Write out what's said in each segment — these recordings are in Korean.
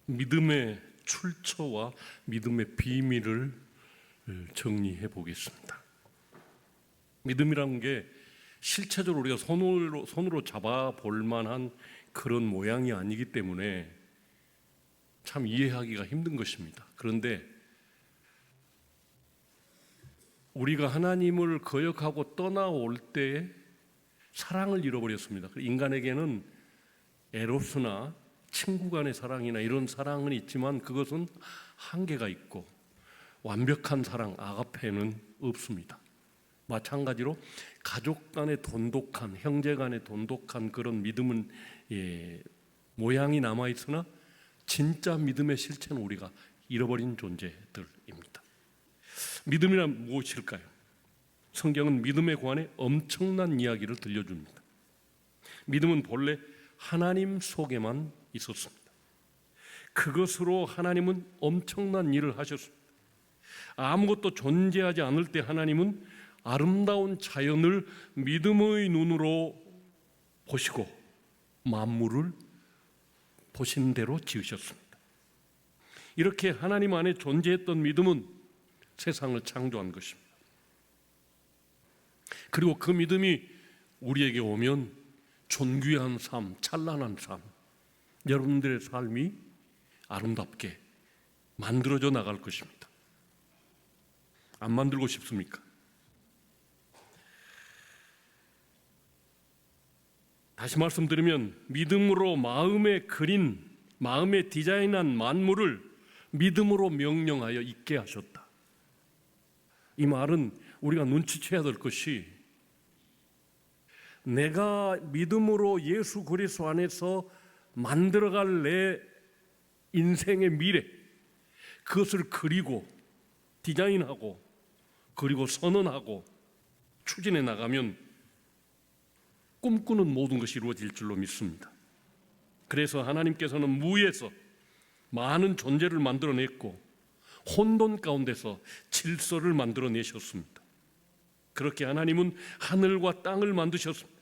믿음의 출처와 믿음의 비밀을 정리해 보겠습니다. 믿음이라는 게 실체적으로 우리가 손으로 잡아볼 만한 그런 모양이 아니기 때문에 참 이해하기가 힘든 것입니다. 그런데 우리가 하나님을 거역하고 떠나올 때에 사랑을 잃어버렸습니다. 인간에게는 에로스나 친구 간의 사랑이나 이런 사랑은 있지만 그것은 한계가 있고 완벽한 사랑, 아가페는 없습니다. 마찬가지로 가족 간의 돈독한, 형제 간의 돈독한 그런 믿음은 모양이 남아있으나 진짜 믿음의 실체는 우리가 잃어버린 존재들입니다. 믿음이란 무엇일까요? 성경은 믿음에 관해 엄청난 이야기를 들려줍니다. 믿음은 본래 하나님 속에만 있었습니다. 그것으로 하나님은 엄청난 일을 하셨습니다. 아무것도 존재하지 않을 때 하나님은 아름다운 자연을 믿음의 눈으로 보시고 만물을 보신 대로 지으셨습니다. 이렇게 하나님 안에 존재했던 믿음은 세상을 창조한 것입니다. 그리고 그 믿음이 우리에게 오면 존귀한 삶, 찬란한 삶, 여러분들의 삶이 아름답게 만들어져 나갈 것입니다. 안 만들고 싶습니까? 다시 말씀드리면 믿음으로 마음에 그린, 마음에 디자인한 만물을 믿음으로 명령하여 있게 하셨다. 이 말은 우리가 눈치채야 될 것이 내가 믿음으로 예수 그리스도 안에서 만들어갈 내 인생의 미래, 그것을 그리고 디자인하고 그리고 선언하고 추진해 나가면 꿈꾸는 모든 것이 이루어질 줄로 믿습니다. 그래서 하나님께서는 무에서 많은 존재를 만들어냈고 혼돈 가운데서 질서를 만들어내셨습니다. 그렇게 하나님은 하늘과 땅을 만드셨습니다.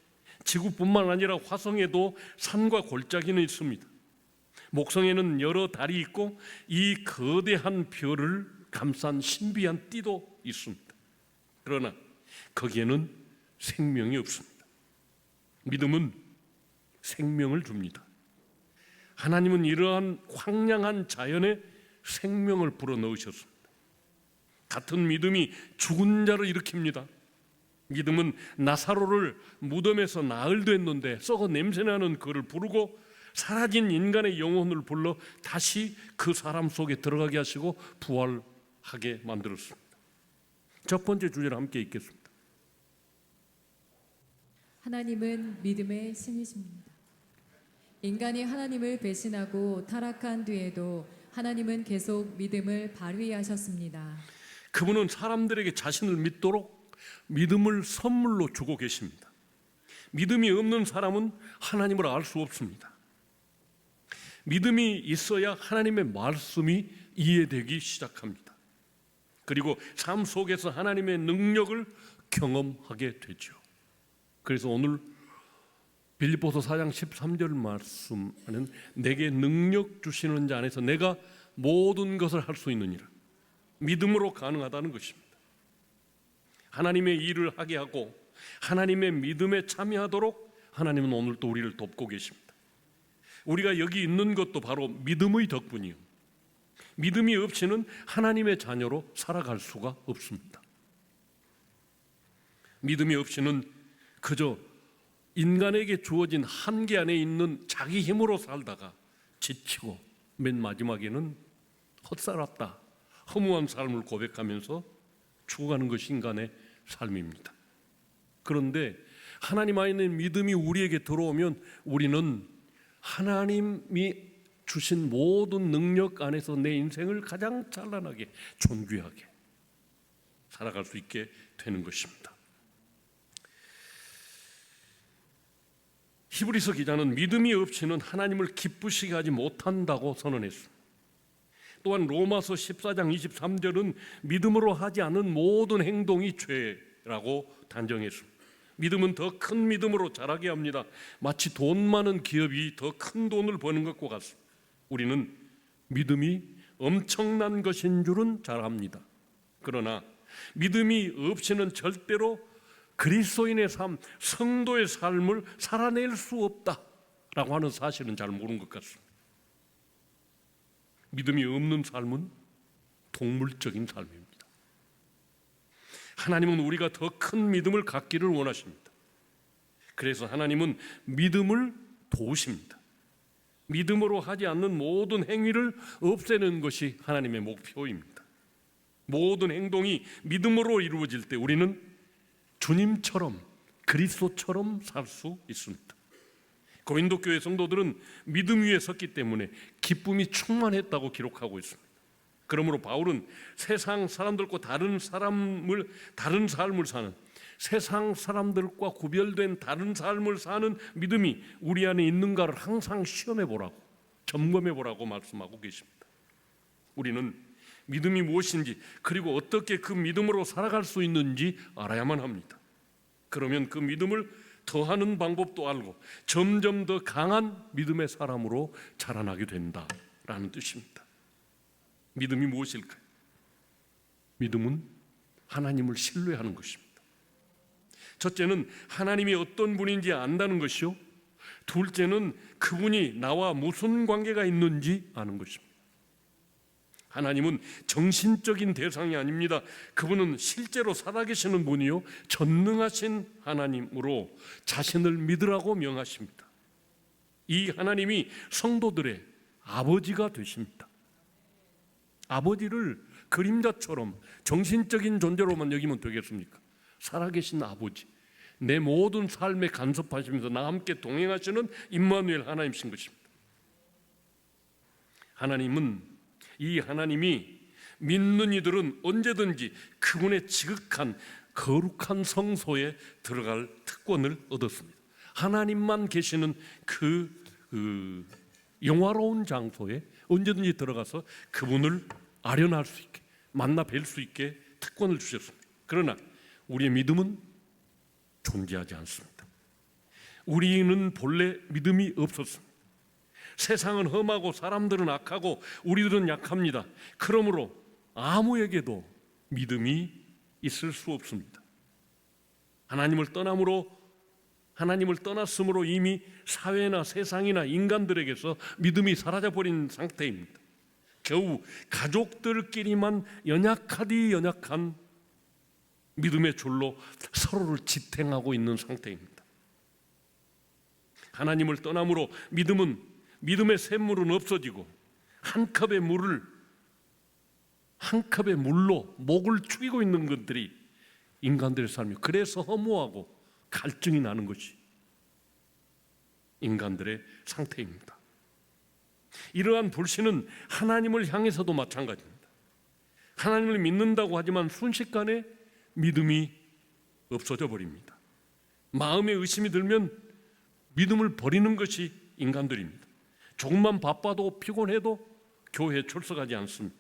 지구뿐만 아니라 화성에도 산과 골짜기는 있습니다. 목성에는 여러 달이 있고 이 거대한 별을 감싼 신비한 띠도 있습니다. 그러나 거기에는 생명이 없습니다. 믿음은 생명을 줍니다. 하나님은 이러한 황량한 자연에 생명을 불어넣으셨습니다. 같은 믿음이 죽은 자를 일으킵니다. 믿음은 나사로를 무덤에서 나흘 됐는데 썩어 냄새나는 그를 부르고 사라진 인간의 영혼을 불러 다시 그 사람 속에 들어가게 하시고 부활하게 만들었습니다. 첫 번째 주제를 함께 읽겠습니다. 하나님은 믿음의 신이십니다. 인간이 하나님을 배신하고 타락한 뒤에도 하나님은 계속 믿음을 발휘하셨습니다. 그분은 사람들에게 자신을 믿도록 믿음을 선물로 주고 계십니다. 믿음이 없는 사람은 하나님을 알 수 없습니다. 믿음이 있어야 하나님의 말씀이 이해되기 시작합니다. 그리고 삶 속에서 하나님의 능력을 경험하게 되죠. 그래서 오늘 빌립보서 4장 13절 말씀하는 내게 능력 주시는 자 안에서 내가 모든 것을 할 수 있느니라. 믿음으로 가능하다는 것입니다. 하나님의 일을 하게 하고 하나님의 믿음에 참여하도록 하나님은 오늘 또 우리를 돕고 계십니다. 우리가 여기 있는 것도 바로 믿음의 덕분이요. 믿음이 없이는 하나님의 자녀로 살아갈 수가 없습니다. 믿음이 없이는 그저 인간에게 주어진 한계 안에 있는 자기 힘으로 살다가 지치고 맨 마지막에는 헛살았다, 허무한 삶을 고백하면서 죽어가는 것이 인간의 삶입니다. 그런데 하나님 안에 있는 믿음이 우리에게 들어오면 우리는 하나님이 주신 모든 능력 안에서 내 인생을 가장 찬란하게 존귀하게 살아갈 수 있게 되는 것입니다. 히브리서 기자는 믿음이 없이는 하나님을 기쁘시게 하지 못한다고 선언했습니다. 또한 로마서 14장 23절은 믿음으로 하지 않은 모든 행동이 죄라고 단정했습니다. 믿음은 더 큰 믿음으로 자라게 합니다. 마치 돈 많은 기업이 더 큰 돈을 버는 것과 같습니다. 우리는 믿음이 엄청난 것인 줄은 잘 압니다. 그러나 믿음이 없이는 절대로 그리스도인의 삶, 성도의 삶을 살아낼 수 없다라고 하는 사실은 잘 모르는 것 같습니다. 믿음이 없는 삶은 동물적인 삶입니다. 하나님은 우리가 더 큰 믿음을 갖기를 원하십니다. 그래서 하나님은 믿음을 도우십니다. 믿음으로 하지 않는 모든 행위를 없애는 것이 하나님의 목표입니다. 모든 행동이 믿음으로 이루어질 때 우리는 주님처럼, 그리스도처럼 살 수 있습니다. 고린도 교회 성도들은 믿음 위에 섰기 때문에 기쁨이 충만했다고 기록하고 있습니다. 그러므로 바울은 세상 사람들과 다른 삶을 사는, 세상 사람들과 구별된 다른 삶을 사는 믿음이 우리 안에 있는가를 항상 시험해 보라고, 점검해 보라고 말씀하고 계십니다. 우리는 믿음이 무엇인지, 그리고 어떻게 그 믿음으로 살아갈 수 있는지 알아야만 합니다. 그러면 그 믿음을 더하는 방법도 알고 점점 더 강한 믿음의 사람으로 자라나게 된다라는 뜻입니다. 믿음이 무엇일까요? 믿음은 하나님을 신뢰하는 것입니다. 첫째는 하나님이 어떤 분인지 안다는 것이요, 둘째는 그분이 나와 무슨 관계가 있는지 아는 것입니다. 하나님은 정신적인 대상이 아닙니다. 그분은 실제로 살아계시는 분이요, 전능하신 하나님으로 자신을 믿으라고 명하십니다. 이 하나님이 성도들의 아버지가 되십니다. 아버지를 그림자처럼 정신적인 존재로만 여기면 되겠습니까? 살아계신 아버지, 내 모든 삶에 간섭하시면서 나와 함께 동행하시는 임마누엘 하나님이신 것입니다. 이 하나님이 믿는 이들은 언제든지 그분의 지극한 거룩한 성소에 들어갈 특권을 얻었습니다. 하나님만 계시는 그 영화로운 장소에 언제든지 들어가서 그분을 아련할 수 있게, 만나 뵐 수 있게 특권을 주셨습니다. 그러나 우리의 믿음은 존재하지 않습니다. 우리는 본래 믿음이 없었습니다. 세상은 험하고 사람들은 악하고 우리들은 약합니다. 그러므로 아무에게도 믿음이 있을 수 없습니다. 하나님을 떠났으므로 이미 사회나 세상이나 인간들에게서 믿음이 사라져버린 상태입니다. 겨우 가족들끼리만 연약한 믿음의 줄로 서로를 지탱하고 있는 상태입니다. 하나님을 떠남으로 믿음의 샘물은 없어지고 한 컵의 물로 목을 축이고 있는 것들이 인간들의 삶이에요. 그래서 허무하고 갈증이 나는 것이 인간들의 상태입니다. 이러한 불신은 하나님을 향해서도 마찬가지입니다. 하나님을 믿는다고 하지만 순식간에 믿음이 없어져 버립니다. 마음에 의심이 들면 믿음을 버리는 것이 인간들입니다. 조금만 바빠도 피곤해도 교회에 출석하지 않습니다.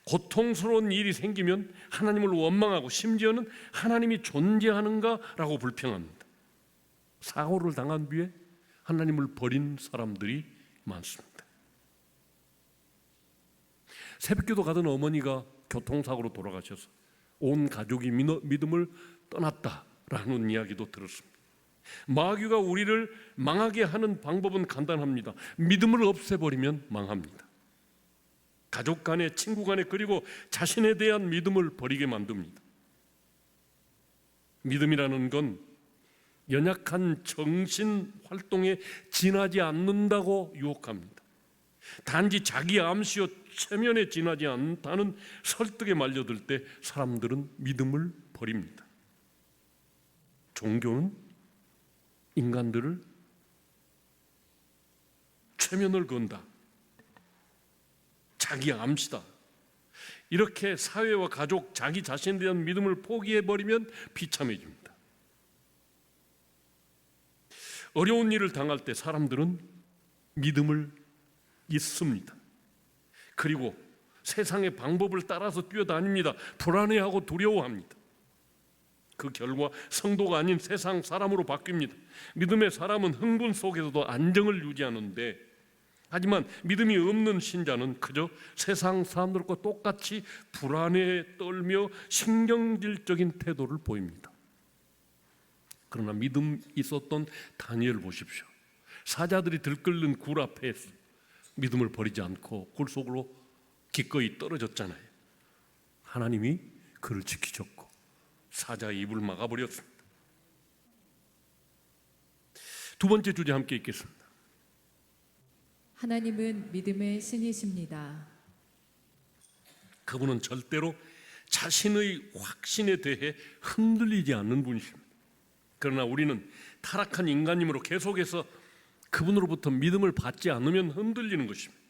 고통스러운 일이 생기면 하나님을 원망하고 심지어는 하나님이 존재하는가라고 불평합니다. 사고를 당한 뒤에 하나님을 버린 사람들이 많습니다. 새벽기도 가던 어머니가 교통사고로 돌아가셔서 온 가족이 믿음을 떠났다라는 이야기도 들었습니다. 마귀가 우리를 망하게 하는 방법은 간단합니다. 믿음을 없애버리면 망합니다. 가족 간에, 친구 간에, 그리고 자신에 대한 믿음을 버리게 만듭니다. 믿음이라는 건 연약한 정신 활동에 지나지 않는다고 유혹합니다. 단지 자기 암시와 체면에 지나지 않다는 설득에 말려들 때 사람들은 믿음을 버립니다. 종교는 인간들을 체면을 건다, 자기 암시다, 이렇게 사회와 가족, 자기 자신에 대한 믿음을 포기해버리면 비참해집니다. 어려운 일을 당할 때 사람들은 믿음을 잊습니다. 그리고 세상의 방법을 따라서 뛰어다닙니다. 불안해하고 두려워합니다. 그 결과 성도가 아닌 세상 사람으로 바뀝니다. 믿음의 사람은 흥분 속에서도 안정을 유지하는데 하지만 믿음이 없는 신자는 그저 세상 사람들과 똑같이 불안에 떨며 신경질적인 태도를 보입니다. 그러나 믿음 있었던 다니엘 보십시오. 사자들이 들끓는 굴 앞에 믿음을 버리지 않고 굴 속으로 기꺼이 떨어졌잖아요. 하나님이 그를 지키셨고 사자의 입을 막아버렸습니다. 두 번째 주제 함께 읽겠습니다. 하나님은 믿음의 신이십니다. 그분은 절대로 자신의 확신에 대해 흔들리지 않는 분이십니다. 그러나 우리는 타락한 인간임으로 계속해서 그분으로부터 믿음을 받지 않으면 흔들리는 것입니다.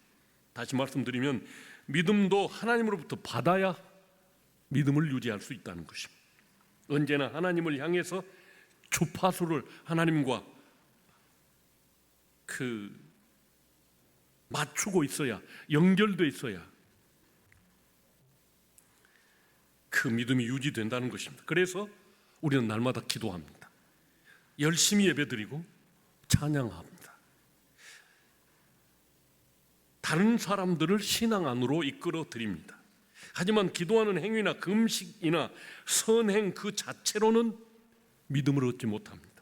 다시 말씀드리면 믿음도 하나님으로부터 받아야 믿음을 유지할 수 있다는 것입니다. 언제나 하나님을 향해서 주파수를 하나님과 맞추고 있어야, 연결돼 있어야 그 믿음이 유지된다는 것입니다. 그래서 우리는 날마다 기도합니다. 열심히 예배드리고 찬양합니다. 다른 사람들을 신앙 안으로 이끌어 드립니다. 하지만 기도하는 행위나 금식이나 선행 그 자체로는 믿음을 얻지 못합니다.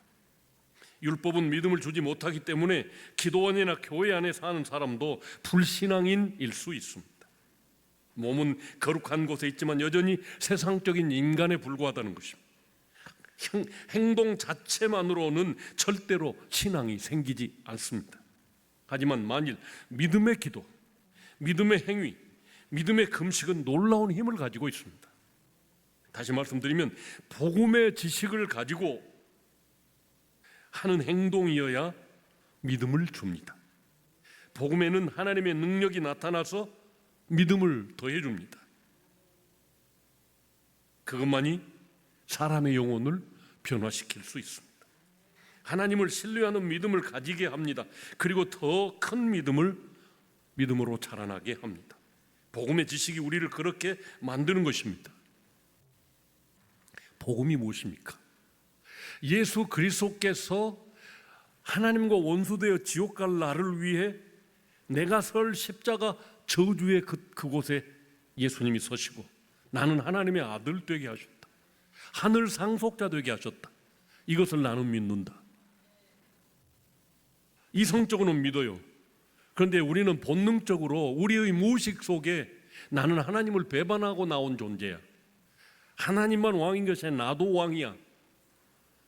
율법은 믿음을 주지 못하기 때문에 기도원이나 교회 안에 사는 사람도 불신앙인일 수 있습니다. 몸은 거룩한 곳에 있지만 여전히 세상적인 인간에 불과하다는 것입니다. 행동 자체만으로는 절대로 신앙이 생기지 않습니다. 하지만 만일 믿음의 기도, 믿음의 행위, 믿음의 금식은 놀라운 힘을 가지고 있습니다. 다시 말씀드리면 복음의 지식을 가지고 하는 행동이어야 믿음을 줍니다. 복음에는 하나님의 능력이 나타나서 믿음을 더해줍니다. 그것만이 사람의 영혼을 변화시킬 수 있습니다. 하나님을 신뢰하는 믿음을 가지게 합니다. 그리고 더 큰 믿음으로 자라나게 합니다. 복음의 지식이 우리를 그렇게 만드는 것입니다. 복음이 무엇입니까? 예수 그리스도께서 하나님과 원수되어 지옥 갈 나를 위해 내가 설 십자가 저주의 그곳에 예수님이 서시고 나는 하나님의 아들 되게 하셨다. 하늘 상속자 되게 하셨다. 이것을 나는 믿는다. 이성적으로는 믿어요. 그런데 우리는 본능적으로 우리의 무의식 속에 나는 하나님을 배반하고 나온 존재야. 하나님만 왕인 것이 아니라 나도 왕이야.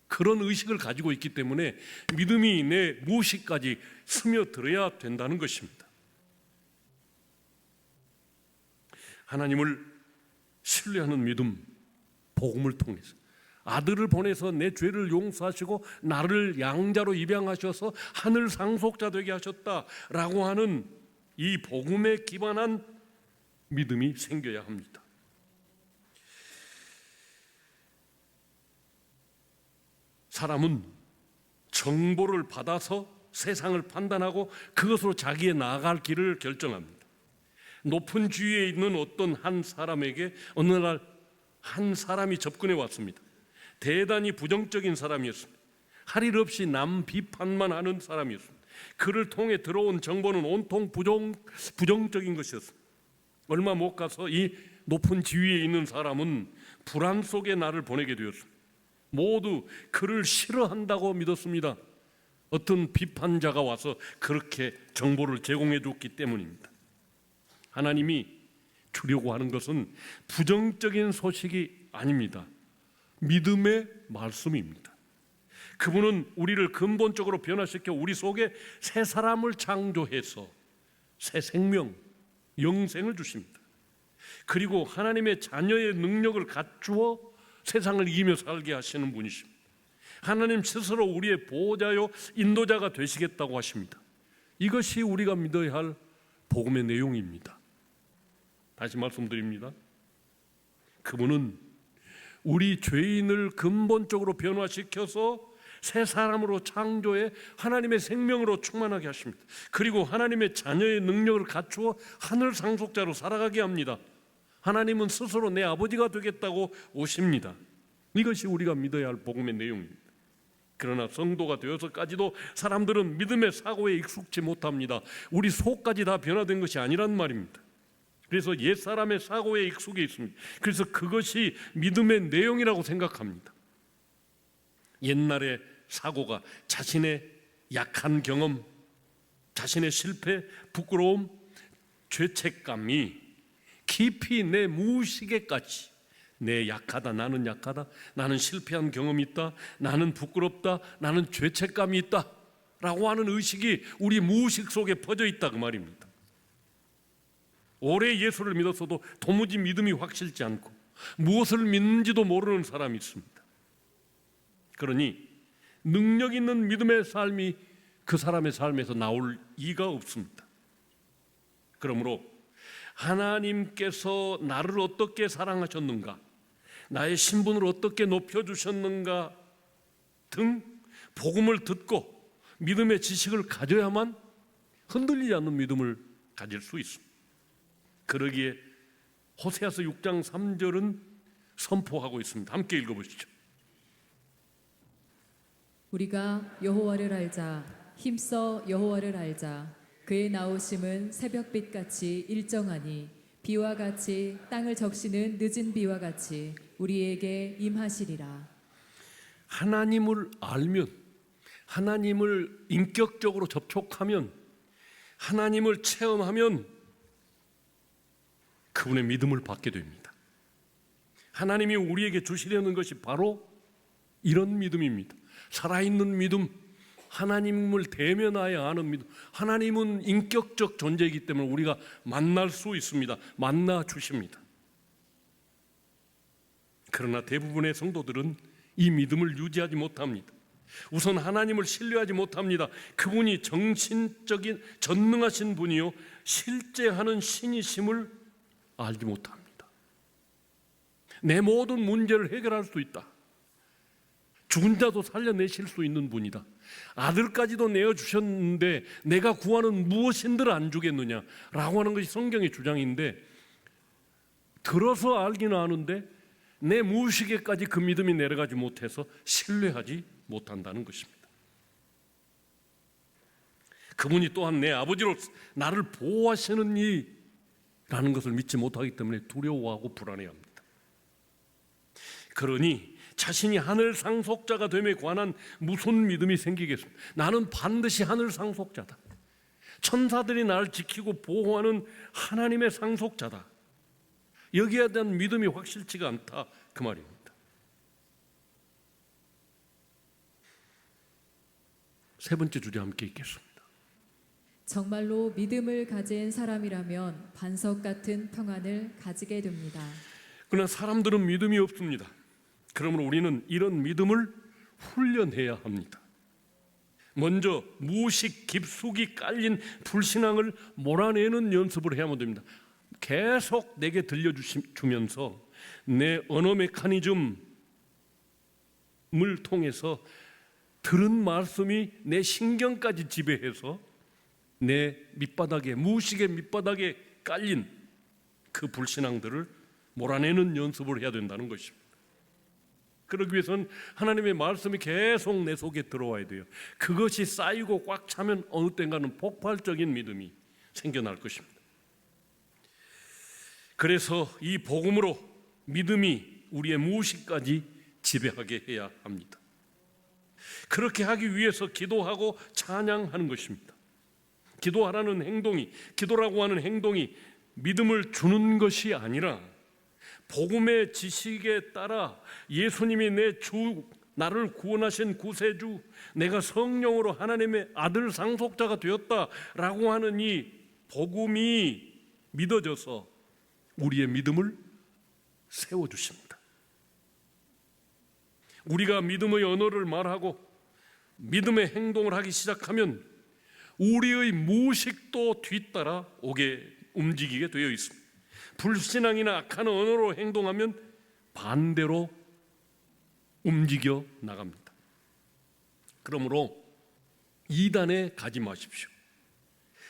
그런 의식을 가지고 있기 때문에 믿음이 내 무의식까지 스며들어야 된다는 것입니다. 하나님을 신뢰하는 믿음, 복음을 통해서 아들을 보내서 내 죄를 용서하시고 나를 양자로 입양하셔서 하늘 상속자 되게 하셨다라고 하는 이 복음에 기반한 믿음이 생겨야 합니다. 사람은 정보를 받아서 세상을 판단하고 그것으로 자기의 나아갈 길을 결정합니다. 높은 지위에 있는 어떤 한 사람에게 어느 날 한 사람이 접근해 왔습니다. 대단히 부정적인 사람이었습니다. 할 일 없이 남 비판만 하는 사람이었습니다. 그를 통해 들어온 정보는 온통 부정적인 것이었습니다. 얼마 못 가서 이 높은 지위에 있는 사람은 불안 속에 나를 보내게 되었습니다. 모두 그를 싫어한다고 믿었습니다. 어떤 비판자가 와서 그렇게 정보를 제공해 줬기 때문입니다. 하나님이 주려고 하는 것은 부정적인 소식이 아닙니다. 믿음의 말씀입니다. 그분은 우리를 근본적으로 변화시켜 우리 속에 새 사람을 창조해서 새 생명, 영생을 주십니다. 그리고 하나님의 자녀의 능력을 갖추어 세상을 이기며 살게 하시는 분이십니다. 하나님 스스로 우리의 보호자요 인도자가 되시겠다고 하십니다. 이것이 우리가 믿어야 할 복음의 내용입니다. 다시 말씀드립니다. 그분은 우리 죄인을 근본적으로 변화시켜서 새 사람으로 창조해 하나님의 생명으로 충만하게 하십니다. 그리고 하나님의 자녀의 능력을 갖추어 하늘 상속자로 살아가게 합니다. 하나님은 스스로 내 아버지가 되겠다고 오십니다. 이것이 우리가 믿어야 할 복음의 내용입니다. 그러나 성도가 되어서까지도 사람들은 믿음의 사고에 익숙치 못합니다. 우리 속까지 다 변화된 것이 아니란 말입니다. 그래서 옛사람의 사고에 익숙해 있습니다. 그래서 그것이 믿음의 내용이라고 생각합니다. 옛날의 사고가 자신의 약한 경험, 자신의 실패, 부끄러움, 죄책감이 깊이 내 무의식에까지 내 약하다, 나는 실패한 경험이 있다, 나는 부끄럽다, 나는 죄책감이 있다 라고 하는 의식이 우리 무의식 속에 퍼져 있다 그 말입니다. 오래 예수를 믿었어도 도무지 믿음이 확실치 않고 무엇을 믿는지도 모르는 사람이 있습니다. 그러니 능력 있는 믿음의 삶이 그 사람의 삶에서 나올 이가 없습니다. 그러므로 하나님께서 나를 어떻게 사랑하셨는가, 나의 신분을 어떻게 높여주셨는가 등 복음을 듣고 믿음의 지식을 가져야만 흔들리지 않는 믿음을 가질 수 있습니다. 그러기에 호세아서 6장 3절은 선포하고 있습니다. 함께 읽어보시죠. 우리가 여호와를 알자, 힘써 여호와를 알자. 그의 나오심은 새벽빛같이 일정하니 비와 같이 땅을 적시는 늦은 비와 같이 우리에게 임하시리라. 하나님을 알면, 하나님을 인격적으로 접촉하면, 하나님을 체험하면 그분의 믿음을 받게 됩니다. 하나님이 우리에게 주시려는 것이 바로 이런 믿음입니다. 살아있는 믿음, 하나님을 대면하여 아는 믿음. 하나님은 인격적 존재이기 때문에 우리가 만날 수 있습니다. 만나 주십니다. 그러나 대부분의 성도들은 이 믿음을 유지하지 못합니다. 우선 하나님을 신뢰하지 못합니다. 그분이 정신적인 전능하신 분이요 실제 하는 신이심을 알지 못합니다. 내 모든 문제를 해결할 수 있다. 죽은 자도 살려내실 수 있는 분이다. 아들까지도 내어주셨는데 내가 구하는 무엇인들 안 주겠느냐라고 하는 것이 성경의 주장인데, 들어서 알기는 아는데 내 무의식에까지 그 믿음이 내려가지 못해서 신뢰하지 못한다는 것입니다. 그분이 또한 내 아버지로 나를 보호하시는 이라는 것을 믿지 못하기 때문에 두려워하고 불안해합니다. 그러니 자신이 하늘 상속자가 됨에 관한 무슨 믿음이 생기겠습니까? 나는 반드시 하늘 상속자다. 천사들이 나를 지키고 보호하는 하나님의 상속자다. 여기에 대한 믿음이 확실치가 않다 그 말입니다. 세 번째 주제 함께 읽겠습니다. 정말로 믿음을 가진 사람이라면 반석 같은 평안을 가지게 됩니다. 그러나 사람들은 믿음이 없습니다. 그러므로 우리는 이런 믿음을 훈련해야 합니다. 먼저 무의식 깊숙이 깔린 불신앙을 몰아내는 연습을 해야만 됩니다. 계속 내게 들려주면서 내 언어 메커니즘을 통해서 들은 말씀이 내 신경까지 지배해서 내 밑바닥에, 무의식의 밑바닥에 깔린 그 불신앙들을 몰아내는 연습을 해야 된다는 것입니다. 그러기 위해서는 하나님의 말씀이 계속 내 속에 들어와야 돼요. 그것이 쌓이고 꽉 차면 어느 때인가는 폭발적인 믿음이 생겨날 것입니다. 그래서 이 복음으로 믿음이 우리의 무의식까지 지배하게 해야 합니다. 그렇게 하기 위해서 기도하고 찬양하는 것입니다. 기도하라는 행동이, 기도라고 하는 행동이 믿음을 주는 것이 아니라 복음의 지식에 따라 예수님이 내 주, 나를 구원하신 구세주, 내가 성령으로 하나님의 아들 상속자가 되었다라고 하는 이 복음이 믿어져서 우리의 믿음을 세워주십니다. 우리가 믿음의 언어를 말하고 믿음의 행동을 하기 시작하면 우리의 무의식도 뒤따라 움직이게 되어 있습니다. 불신앙이나 악한 언어로 행동하면 반대로 움직여 나갑니다. 그러므로 이단에 가지 마십시오.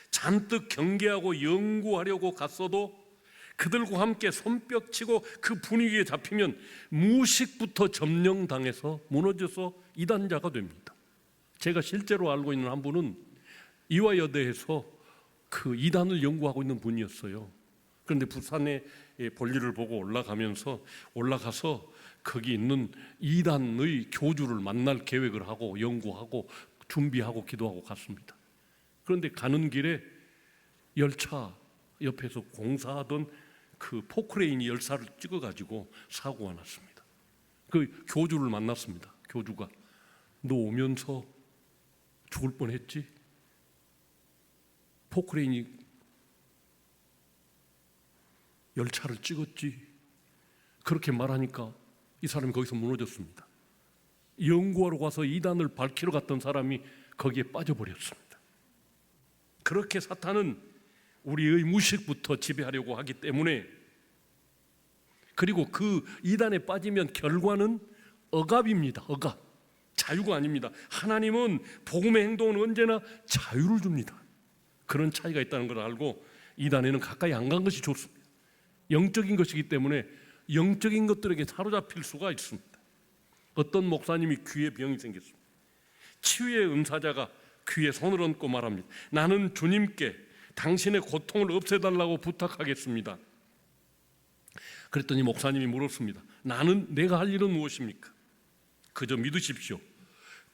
잔뜩 경계하고 연구하려고 갔어도 그들과 함께 손뼉치고 그 분위기에 잡히면 무의식부터 점령당해서 무너져서 이단자가 됩니다. 제가 실제로 알고 있는 한 분은 이화여대에서 그 이단을 연구하고 있는 분이었어요. 그런데 부산에 볼일을 보고 올라가서 거기 있는 이단의 교주를 만날 계획을 하고 연구하고 준비하고 기도하고 갔습니다. 그런데 가는 길에 열차 옆에서 공사하던 그 포크레인이 열차를 찍어가지고 사고가 났습니다. 그 교주를 만났습니다. 교주가 너 오면서 죽을 뻔했지? 포크레인이 열차를 찍었지? 그렇게 말하니까 이 사람이 거기서 무너졌습니다. 연구하러 가서 이단을 밝히러 갔던 사람이 거기에 빠져버렸습니다. 그렇게 사탄은 우리의 무식부터 지배하려고 하기 때문에, 그리고 그 이단에 빠지면 결과는 억압입니다. 억압. 자유가 아닙니다. 하나님은 복음의 행동은 언제나 자유를 줍니다. 그런 차이가 있다는 걸 알고 이단에는 가까이 안 간 것이 좋습니다. 영적인 것이기 때문에 영적인 것들에게 사로잡힐 수가 있습니다. 어떤 목사님이 귀에 병이 생겼습니다. 치유의 은사자가 귀에 손을 얹고 말합니다. 나는 주님께 당신의 고통을 없애달라고 부탁하겠습니다. 그랬더니 목사님이 물었습니다. 내가 할 일은 무엇입니까? 그저 믿으십시오.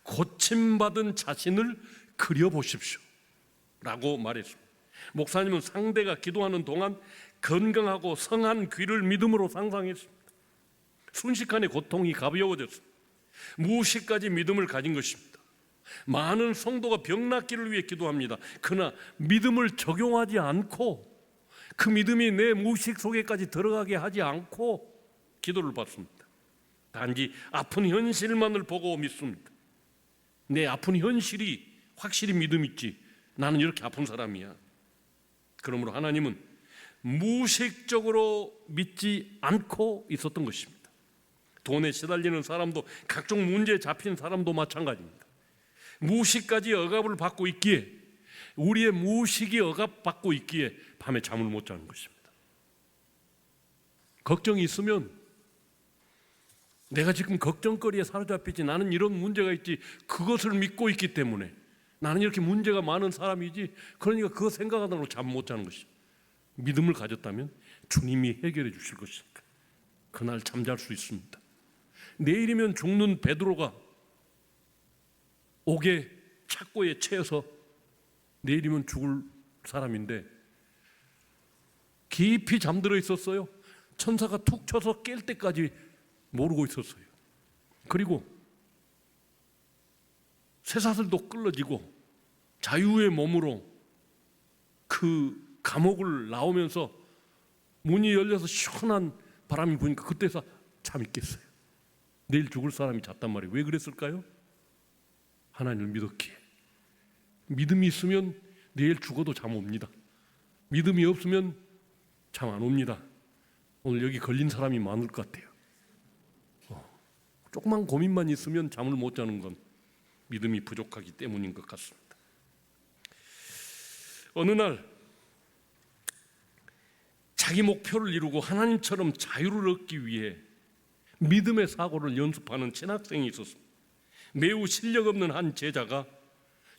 고침받은 자신을 그려보십시오 라고 말했습니다. 목사님은 상대가 기도하는 동안 건강하고 성한 귀를 믿음으로 상상했습니다. 순식간에 고통이 가벼워졌습니다. 무엇이까지 믿음을 가진 것입니다. 많은 성도가 병 낫기를 위해 기도합니다. 그러나 믿음을 적용하지 않고 그 믿음이 내 무의식 속에까지 들어가게 하지 않고 기도를 받습니다. 단지 아픈 현실만을 보고 믿습니다. 내 아픈 현실이 확실히 믿음 있지, 나는 이렇게 아픈 사람이야. 그러므로 하나님은 무의식적으로 믿지 않고 있었던 것입니다. 돈에 시달리는 사람도, 각종 문제에 잡힌 사람도 마찬가지입니다. 무의식까지 억압을 받고 있기에, 우리의 무의식이 억압받고 있기에 밤에 잠을 못 자는 것입니다. 걱정이 있으면 내가 지금 걱정거리에 사로잡히지, 나는 이런 문제가 있지, 그것을 믿고 있기 때문에 나는 이렇게 문제가 많은 사람이지, 그러니까 그거 생각하다가 잠 못 자는 것입니다. 믿음을 가졌다면 주님이 해결해 주실 것이니까 그날 잠잘 수 있습니다. 내일이면 죽는 베드로가 옥에 착고에 채여서 내일이면 죽을 사람인데 깊이 잠들어 있었어요. 천사가 툭 쳐서 깰 때까지 모르고 있었어요. 그리고 쇠사슬도 끌어지고 자유의 몸으로 그 감옥을 나오면서 문이 열려서 시원한 바람이 부니까 그때서 잠이 깼어요. 내일 죽을 사람이 잤단 말이에요. 왜 그랬을까요? 하나님을 믿었기에. 믿음이 있으면 내일 죽어도 잠 옵니다. 믿음이 없으면 잠 안 옵니다. 오늘 여기 걸린 사람이 많을 것 같아요. 조그만 고민만 있으면 잠을 못 자는 건 믿음이 부족하기 때문인 것 같습니다. 어느 날 자기 목표를 이루고 하나님처럼 자유를 얻기 위해 믿음의 사고를 연습하는 신학생이 있었습니다. 매우 실력 없는 한 제자가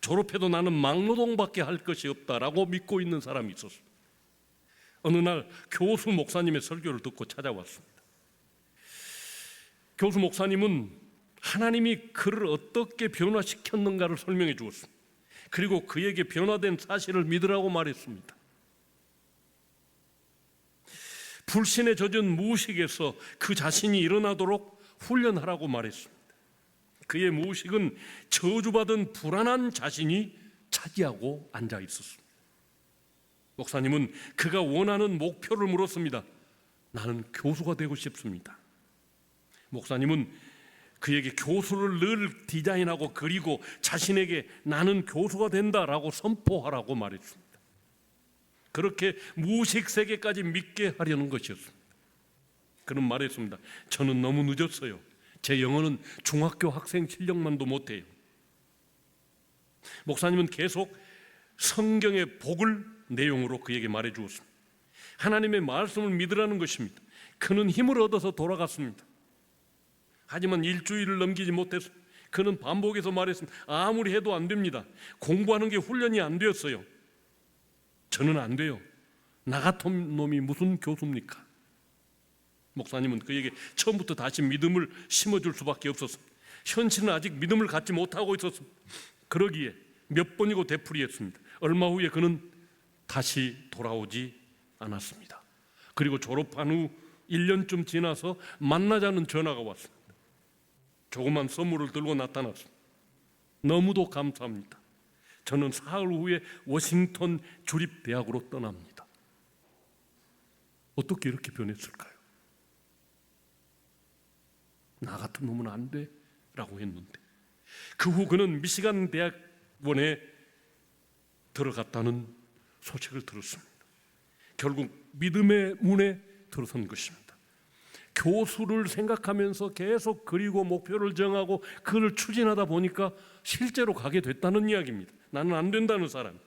졸업해도 나는 막노동밖에 할 것이 없다라고 믿고 있는 사람이 있었습니다. 어느 날 교수 목사님의 설교를 듣고 찾아왔습니다. 교수 목사님은 하나님이 그를 어떻게 변화시켰는가를 설명해 주었습니다. 그리고 그에게 변화된 사실을 믿으라고 말했습니다. 불신에 젖은 무의식에서 그 자신이 일어나도록 훈련하라고 말했습니다. 그의 무의식은 저주받은 불안한 자신이 차지하고 앉아 있었습니다. 목사님은 그가 원하는 목표를 물었습니다. 나는 교수가 되고 싶습니다. 목사님은 그에게 교수를 늘 디자인하고 그리고 자신에게 나는 교수가 된다라고 선포하라고 말했습니다. 그렇게 무의식 세계까지 믿게 하려는 것이었습니다. 그는 말했습니다. 저는 너무 늦었어요. 제 영어는 중학교 학생 실력만도 못해요. 목사님은 계속 성경의 복을 내용으로 그에게 말해 주었습니다. 하나님의 말씀을 믿으라는 것입니다. 그는 힘을 얻어서 돌아갔습니다. 하지만 일주일을 넘기지 못해서 그는 반복해서 말했습니다. 아무리 해도 안 됩니다. 공부하는 게 훈련이 안 되었어요. 저는 안 돼요. 나 같은 놈이 무슨 교수입니까? 목사님은 그에게 처음부터 다시 믿음을 심어줄 수밖에 없었습니다. 현실은 아직 믿음을 갖지 못하고 있었습니다. 그러기에 몇 번이고 되풀이했습니다. 얼마 후에 그는 다시 돌아오지 않았습니다. 그리고 졸업한 후 1년쯤 지나서 만나자는 전화가 왔습니다. 조그만 선물을 들고 나타났습니다. 너무도 감사합니다. 저는 사흘 후에 워싱턴 주립대학으로 떠납니다. 어떻게 이렇게 변했을까요? 나 같은 놈은 안 돼 라고 했는데 그 후 그는 미시간 대학원에 들어갔다는 소식을 들었습니다. 결국 믿음의 문에 들어선 것입니다. 교수를 생각하면서 계속 그리고 목표를 정하고 그를 추진하다 보니까 실제로 가게 됐다는 이야기입니다. 나는 안 된다는 사람.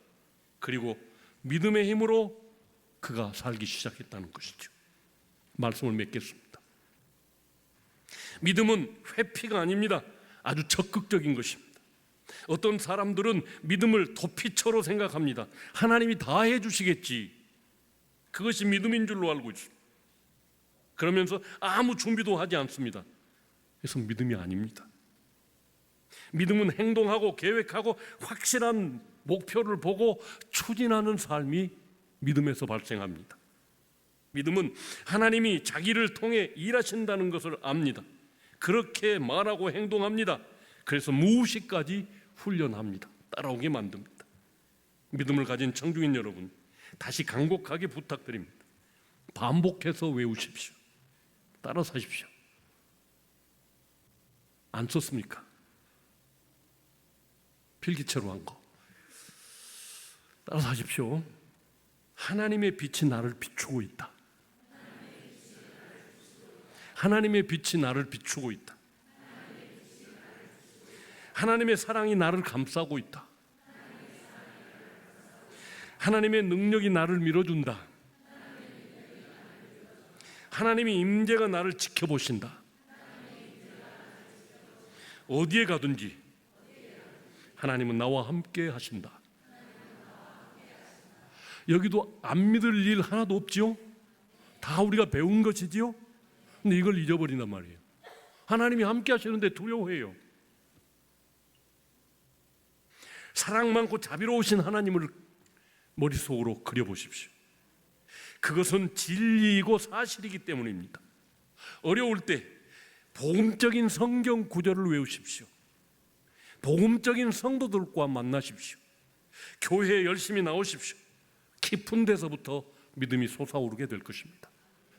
그리고 믿음의 힘으로 그가 살기 시작했다는 것이죠. 말씀을 맺겠습니다. 믿음은 회피가 아닙니다. 아주 적극적인 것입니다. 어떤 사람들은 믿음을 도피처로 생각합니다. 하나님이 다 해주시겠지. 그것이 믿음인 줄로 알고 있습니다. 그러면서 아무 준비도 하지 않습니다. 그래서 믿음이 아닙니다. 믿음은 행동하고 계획하고 확실한 목표를 보고 추진하는 삶이 믿음에서 발생합니다. 믿음은 하나님이 자기를 통해 일하신다는 것을 압니다. 그렇게 말하고 행동합니다. 그래서 무의식까지 훈련합니다. 따라오게 만듭니다. 믿음을 가진 청중인 여러분, 다시 간곡하게 부탁드립니다. 반복해서 외우십시오. 따라서 하십시오. 안 썼습니까? 필기체로 한 거. 따라서 하십시오. 하나님의 빛이 나를 비추고 있다. 하나님의 빛이 나를 비추고 있다. 하나님의 사랑이 나를 감싸고 있다. 하나님의 능력이 나를 밀어준다. 하나님의 임재가 나를 지켜보신다. 어디에 가든지 하나님은 나와 함께 하신다. 여기도 안 믿을 일 하나도 없지요? 다 우리가 배운 것이지요? 근데 이걸 잊어버린단 말이에요. 하나님이 함께 하시는데 두려워해요. 사랑 많고 자비로우신 하나님을 머릿속으로 그려보십시오. 그것은 진리이고 사실이기 때문입니다. 어려울 때 복음적인 성경 구절을 외우십시오. 복음적인 성도들과 만나십시오. 교회에 열심히 나오십시오. 깊은 데서부터 믿음이 솟아오르게 될 것입니다.